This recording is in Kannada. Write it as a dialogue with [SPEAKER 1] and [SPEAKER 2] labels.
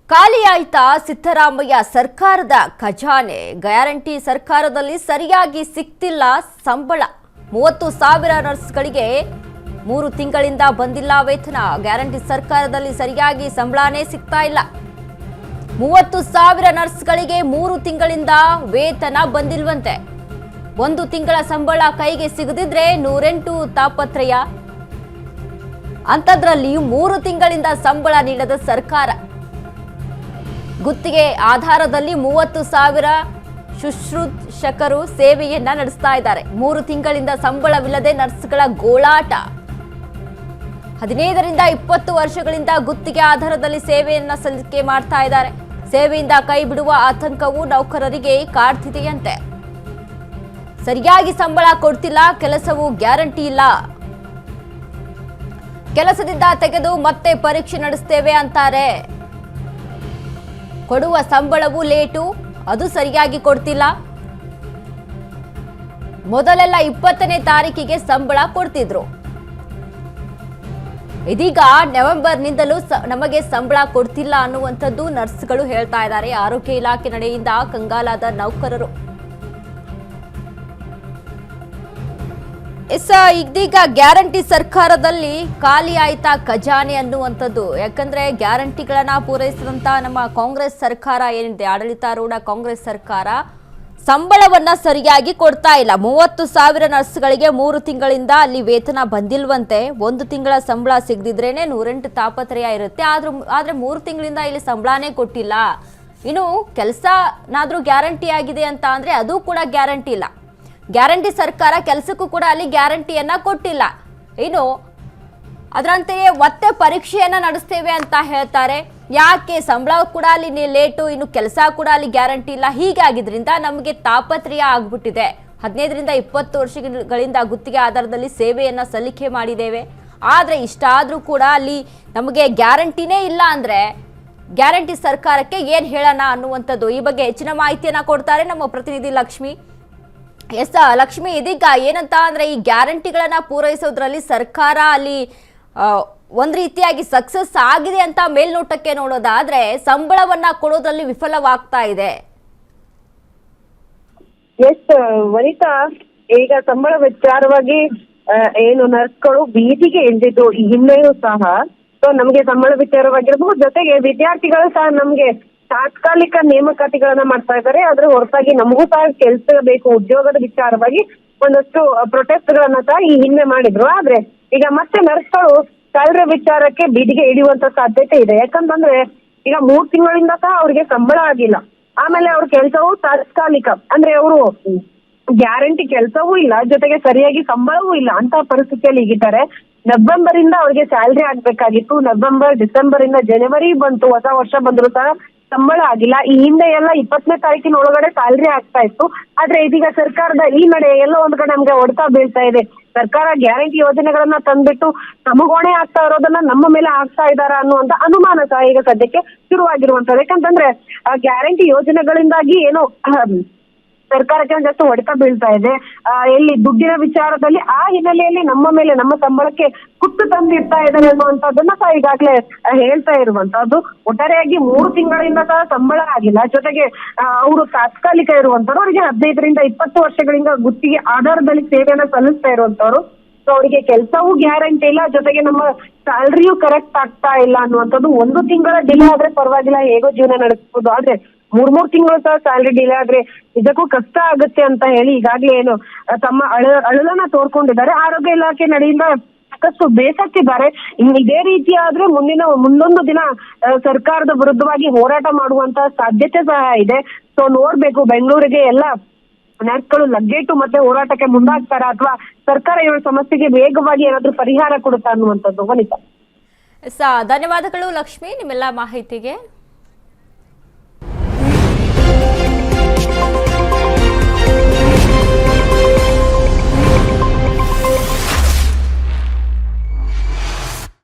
[SPEAKER 1] ಖಾಲಿಯಾಯ್ತಾ ಸಿದ್ದರಾಮಯ್ಯ ಸರ್ಕಾರದ ಖಜಾನೆ? ಗ್ಯಾರಂಟಿ ಸರ್ಕಾರದಲ್ಲಿ ಸರಿಯಾಗಿ ಸಿಗ್ತಿಲ್ಲ ಸಂಬಳ. 30,000 ನರ್ಸ್ಗಳಿಗೆ 3 ತಿಂಗಳಿಂದ ಬಂದಿಲ್ಲ ವೇತನ. ಗ್ಯಾರಂಟಿ ಸರ್ಕಾರದಲ್ಲಿ ಸರಿಯಾಗಿ ಸಂಬಳನೇ ಸಿಗ್ತಾ ಇಲ್ಲ. 30,000 ನರ್ಸ್ಗಳಿಗೆ 3 ತಿಂಗಳಿಂದ ವೇತನ ಬಂದಿಲ್ವಂತೆ. 1 ತಿಂಗಳ ಸಂಬಳ ಕೈಗೆ ಸಿಗದಿದ್ರೆ 108 ತಾಪತ್ರಯ. ಅಂತದ್ರಲ್ಲಿ 3 ತಿಂಗಳಿಂದ ಸಂಬಳ ನೀಡದ ಸರ್ಕಾರ. ಗುತ್ತಿಗೆ ಆಧಾರದಲ್ಲಿ 30,000 ಶುಶ್ರೂಷಕರು ಸೇವೆಯನ್ನ ನಡೆಸ್ತಾ ಇದ್ದಾರೆ. 3 ತಿಂಗಳಿಂದ ಸಂಬಳವಿಲ್ಲದೆ ನರ್ಸ್ಗಳ ಗೋಳಾಟ. 15ರಿಂದ 20 ವರ್ಷಗಳಿಂದ ಗುತ್ತಿಗೆ ಆಧಾರದಲ್ಲಿ ಸೇವೆಯನ್ನ ಸಲ್ಲಿಕೆ ಮಾಡ್ತಾ ಇದ್ದಾರೆ. ಸೇವೆಯಿಂದ ಕೈ ಬಿಡುವ ಆತಂಕವು ನೌಕರರಿಗೆ ಕಾಡ್ತಿದೆಯಂತೆ. ಸರಿಯಾಗಿ ಸಂಬಳ ಕೊಡ್ತಿಲ್ಲ, ಕೆಲಸವು ಗ್ಯಾರಂಟಿ ಇಲ್ಲ. ಕೆಲಸದಿಂದ ತೆಗೆದು ಮತ್ತೆ ಪರೀಕ್ಷೆ ನಡೆಸ್ತೇವೆ ಅಂತಾರೆ. ಕೊಡುವ ಸಂಬಳವು ಲೇಟು, ಅದು ಸರಿಯಾಗಿ ಕೊಡ್ತಿಲ್ಲ. ಮೊದಲೆಲ್ಲ 20ನೇ ತಾರೀಕಿಗೆ ಸಂಬಳ ಕೊಡ್ತಿದ್ರು. ಇದೀಗ ನವೆಂಬರ್ನಿಂದಲೂ ನಮಗೆ ಸಂಬಳ ಕೊಡ್ತಿಲ್ಲ ಅನ್ನುವಂಥದ್ದು ನರ್ಸ್ಗಳು ಹೇಳ್ತಾ ಇದ್ದಾರೆ. ಆರೋಗ್ಯ ಇಲಾಖೆ ನಡೆಯಿಂದ ಕಂಗಾಲಾದ ನೌಕರರು. ಇದೀಗ ಗ್ಯಾರಂಟಿ ಸರ್ಕಾರದಲ್ಲಿ ಖಾಲಿ ಆಯ್ತಾ ಖಜಾನೆ ಅನ್ನುವಂಥದ್ದು. ಯಾಕಂದ್ರೆ ಗ್ಯಾರಂಟಿಗಳನ್ನ ಪೂರೈಸಿದಂತ ನಮ್ಮ ಕಾಂಗ್ರೆಸ್ ಸರ್ಕಾರ ಏನಿದೆ, ಆಡಳಿತಾರೂಢ ಕಾಂಗ್ರೆಸ್ ಸರ್ಕಾರ ಸಂಬಳವನ್ನ ಸರಿಯಾಗಿ ಕೊಡ್ತಾ ಇಲ್ಲ. 30,000 ನರ್ಸ್ಗಳಿಗೆ 3 ತಿಂಗಳಿಂದ ಅಲ್ಲಿ ವೇತನ ಬಂದಿಲ್ವಂತೆ. 1 ತಿಂಗಳ ಸಂಬಳ ಸಿಗದಿದ್ರೇನೆ 108 ತಾಪತ್ರಯ ಇರುತ್ತೆ. ಆದ್ರೆ 3 ತಿಂಗಳಿಂದ ಇಲ್ಲಿ ಸಂಬಳನೇ ಕೊಟ್ಟಿಲ್ಲ. ಇನ್ನು ಕೆಲಸನಾದ್ರೂ ಗ್ಯಾರಂಟಿ ಆಗಿದೆ ಅಂತ ಅಂದ್ರೆ ಅದು ಕೂಡ ಗ್ಯಾರಂಟಿ ಇಲ್ಲ. ಗ್ಯಾರಂಟಿ ಸರ್ಕಾರ ಕೆಲಸಕ್ಕೂ ಕೂಡ ಅಲ್ಲಿ ಗ್ಯಾರಂಟಿಯನ್ನ ಕೊಟ್ಟಿಲ್ಲ. ಇನ್ನು ಅದರಂತೆಯೇ ಮತ್ತೆ ಪರೀಕ್ಷೆಯನ್ನ ನಡೆಸ್ತೇವೆ ಅಂತ ಹೇಳ್ತಾರೆ. ಯಾಕೆ ಸಂಬಳ ಕೂಡ ಅಲ್ಲಿ ಲೇಟು, ಇನ್ನು ಕೆಲಸ ಕೂಡ ಅಲ್ಲಿ ಗ್ಯಾರಂಟಿ ಇಲ್ಲ. ಹೀಗಾಗಿದ್ರಿಂದ ನಮಗೆ ತಾಪತ್ರಯ ಆಗ್ಬಿಟ್ಟಿದೆ. 15ರಿಂದ 20 ವರ್ಷಗಳಿಂದ ಗುತ್ತಿಗೆ ಆಧಾರದಲ್ಲಿ ಸೇವೆಯನ್ನ ಸಲ್ಲಿಕೆ ಮಾಡಿದ್ದೇವೆ. ಆದ್ರೆ ಇಷ್ಟಾದ್ರೂ ಕೂಡ ಅಲ್ಲಿ ನಮಗೆ ಗ್ಯಾರಂಟಿನೇ ಇಲ್ಲ ಅಂದ್ರೆ ಗ್ಯಾರಂಟಿ ಸರ್ಕಾರಕ್ಕೆ ಏನ್ ಹೇಳೋಣ ಅನ್ನುವಂಥದ್ದು. ಈ ಬಗ್ಗೆ ಹೆಚ್ಚಿನ ಮಾಹಿತಿಯನ್ನ ಕೊಡ್ತಾರೆ ನಮ್ಮ ಪ್ರತಿನಿಧಿ ಲಕ್ಷ್ಮಿ. ಲಕ್ಷ್ಮಿ, ಇದೀಗ ಏನಂತ ಅಂದ್ರೆ ಈ ಗ್ಯಾರಂಟಿಗಳನ್ನ ಪೂರೈಸೋದ್ರಲ್ಲಿ ಸರ್ಕಾರ ಅಲ್ಲಿ ಒಂದ್ ರೀತಿಯಾಗಿ ಸಕ್ಸಸ್ ಆಗಿದೆ ಅಂತ ಮೇಲ್ನೋಟಕ್ಕೆ ನೋಡೋದಾದ್ರೆ ಸಂಬಳವನ್ನ ಕೊಡೋದ್ರಲ್ಲಿ ವಿಫಲವಾಗ್ತಾ ಇದೆ.
[SPEAKER 2] ಎಸ್ ವನಿತಾ, ಈಗ ಸಂಬಳ ವಿಚಾರವಾಗಿ ಏನು ನರ್ಸ್ಗಳು ಬೀದಿಗೆ ಇಳಿದಿದ್ದು ಈ ಹಿಂದೆಯೂ ಸಹ. ಸೊ ನಮ್ಗೆ ಸಂಬಳ ವಿಚಾರವಾಗಿರ್ಬಹುದು, ಜೊತೆಗೆ ವಿದ್ಯಾರ್ಥಿಗಳು ಸಹ ನಮ್ಗೆ ತಾತ್ಕಾಲಿಕ ನೇಮಕಾತಿಗಳನ್ನ ಮಾಡ್ತಾ ಇದ್ದಾರೆ. ಅದ್ರ ಹೊರತಾಗಿ ನಮಗೂ ಸಹ ಕೆಲ್ಸ ಬೇಕು, ಉದ್ಯೋಗದ ವಿಚಾರವಾಗಿ ಒಂದಷ್ಟು ಪ್ರೊಟೆಸ್ಟ್ ಗಳನ್ನ ಸಹ ಈ ಹಿಂದೆ ಮಾಡಿದ್ರು. ಆದ್ರೆ ಈಗ ಮತ್ತೆ ನರ್ಸ್ಗಳು ಸ್ಯಾಲರಿ ವಿಚಾರಕ್ಕೆ ಬೀದಿಗೆ ಇಳಿಯುವಂತ ಸಾಧ್ಯತೆ ಇದೆ. ಯಾಕಂತಂದ್ರೆ ಈಗ 3 ತಿಂಗಳಿಂದ ಸಹ ಅವ್ರಿಗೆ ಸಂಬಳ ಆಗಿಲ್ಲ. ಆಮೇಲೆ ಅವ್ರ ಕೆಲ್ಸವೂ ತಾತ್ಕಾಲಿಕ, ಅಂದ್ರೆ ಅವರು ಗ್ಯಾರಂಟಿ ಕೆಲಸವೂ ಇಲ್ಲ, ಜೊತೆಗೆ ಸರಿಯಾಗಿ ಸಂಬಳವೂ ಇಲ್ಲ ಅಂತ ಪರಿಸ್ಥಿತಿಯಲ್ಲಿ ಈಗಿದ್ದಾರೆ. ನವೆಂಬರ್ ಇಂದ ಅವ್ರಿಗೆ ಸ್ಯಾಲರಿ ಆಗ್ಬೇಕಾಗಿತ್ತು. ನವೆಂಬರ್, ಡಿಸೆಂಬರ್ ಇಂದ ಜನವರಿ ಬಂತು, ಹೊಸ ವರ್ಷ ಬಂದ್ರು ಸಹ ಸಂಬಳ ಆಗಿಲ್ಲ. ಈ ಹಿಂದೆ ಎಲ್ಲ 20ನೇ ತಾರೀಕಿನ ಒಳಗಡೆ ಸ್ಯಾಲರಿ ಆಗ್ತಾ ಇತ್ತು. ಆದ್ರೆ ಇದೀಗ ಸರ್ಕಾರದ ಈ ನಡೆ ಎಲ್ಲೋ ಒಂದ್ ಕಡೆ ನಮ್ಗೆ ಹೊಡೆತ ಬೀಳ್ತಾ ಇದೆ. ಸರ್ಕಾರ ಗ್ಯಾರಂಟಿ ಯೋಜನೆಗಳನ್ನ ತಂದ್ಬಿಟ್ಟು ನಮಗೋಣೆ ಆಗ್ತಾ ಇರೋದನ್ನ ನಮ್ಮ ಮೇಲೆ ಆಗ್ತಾ ಇದಾರ ಅನ್ನುವಂತ ಅನುಮಾನ ಸಹ ಈಗ ಸದ್ಯಕ್ಕೆ ಶುರುವಾಗಿರುವಂತದ್ದು. ಯಾಕಂತಂದ್ರೆ ಆ ಗ್ಯಾರಂಟಿ ಯೋಜನೆಗಳಿಂದಾಗಿ ಏನೋ ಸರ್ಕಾರಕ್ಕೆ ಒಂದಷ್ಟು ಹೊಡೆತ ಬೀಳ್ತಾ ಇದೆ. ಎಲ್ಲಿ ದುಡ್ಡಿನ ವಿಚಾರದಲ್ಲಿ ಆ ಹಿನ್ನೆಲೆಯಲ್ಲಿ ನಮ್ಮ ಮೇಲೆ, ನಮ್ಮ ಸಂಬಳಕ್ಕೆ ಕುತ್ತು ತಂದಿರ್ತಾ ಇದ್ದಾರೆ ಅನ್ನುವಂಥದ್ದನ್ನ ಸಹ ಈಗಾಗ್ಲೇ ಹೇಳ್ತಾ ಇರುವಂತದ್ದು. ಒಟ್ಟಾರೆಯಾಗಿ 3 ತಿಂಗಳಿಂದ ಸಹ ಸಂಬಳ ಆಗಿಲ್ಲ. ಜೊತೆಗೆ ಅವರು ತಾತ್ಕಾಲಿಕ ಇರುವಂತವ್ರು, ಅವರಿಗೆ 15ರಿಂದ 20 ವರ್ಷಗಳಿಂದ ಗುತ್ತಿಗೆ ಆಧಾರದಲ್ಲಿ ಸೇವೆಯನ್ನ ಸಲ್ಲಿಸ್ತಾ ಇರುವಂತವ್ರು. ಸೊ ಅವರಿಗೆ ಕೆಲಸವೂ ಗ್ಯಾರಂಟಿ ಇಲ್ಲ, ಜೊತೆಗೆ ನಮ್ಮ ಸ್ಯಾಲರಿಯೂ ಕರೆಕ್ಟ್ ಆಗ್ತಾ ಇಲ್ಲ ಅನ್ನುವಂಥದ್ದು. 1 ತಿಂಗಳ ಡಿಲೇ ಆದ್ರೆ ಪರವಾಗಿಲ್ಲ, ಹೇಗೋ ಜೀವನ ನಡೆಸಬಹುದು. ಆದ್ರೆ 3 ತಿಂಗಳು ಸಹ ಸ್ಯಾಲರಿ ಡಿಲೇ ಆದ್ರೆ ಇದಕ್ಕೂ ಕಷ್ಟ ಆಗುತ್ತೆ ಅಂತ ಹೇಳಿ ಈಗಾಗ್ಲೇ ಏನು ತಮ್ಮ ಅಳಲನ್ನ ತೋರ್ಕೊಂಡಿದ್ದಾರೆ. ಆರೋಗ್ಯ ಇಲಾಖೆ ನಡೆಯಿಂದ ಸಾಕಷ್ಟು ಬೇಸತ್ತಿದ್ದಾರೆ. ಇದೇ ರೀತಿ ಆದ್ರೆ ಮುಂದೊಂದು ದಿನ ಸರ್ಕಾರದ ವಿರುದ್ಧವಾಗಿ ಹೋರಾಟ ಮಾಡುವಂತ ಸಾಧ್ಯತೆ ಸಹ ಇದೆ. ಸೊ ನೋಡ್ಬೇಕು, ಬೆಂಗಳೂರಿಗೆ ಎಲ್ಲ ನರ್ಸ್ಗಳು ಲಗ್ಗೇಟು ಮತ್ತೆ ಹೋರಾಟಕ್ಕೆ ಮುಂದಾಗ್ತಾರ ಅಥವಾ ಸರ್ಕಾರ ಇವರ ಸಮಸ್ಯೆಗೆ ವೇಗವಾಗಿ ಏನಾದ್ರೂ ಪರಿಹಾರ ಕೊಡುತ್ತಾ ಅನ್ನುವಂಥದ್ದು. ವನಿತಾ,
[SPEAKER 1] ಧನ್ಯವಾದಗಳು ಲಕ್ಷ್ಮಿ ನಿಮ್ಮೆಲ್ಲ ಮಾಹಿತಿಗೆ.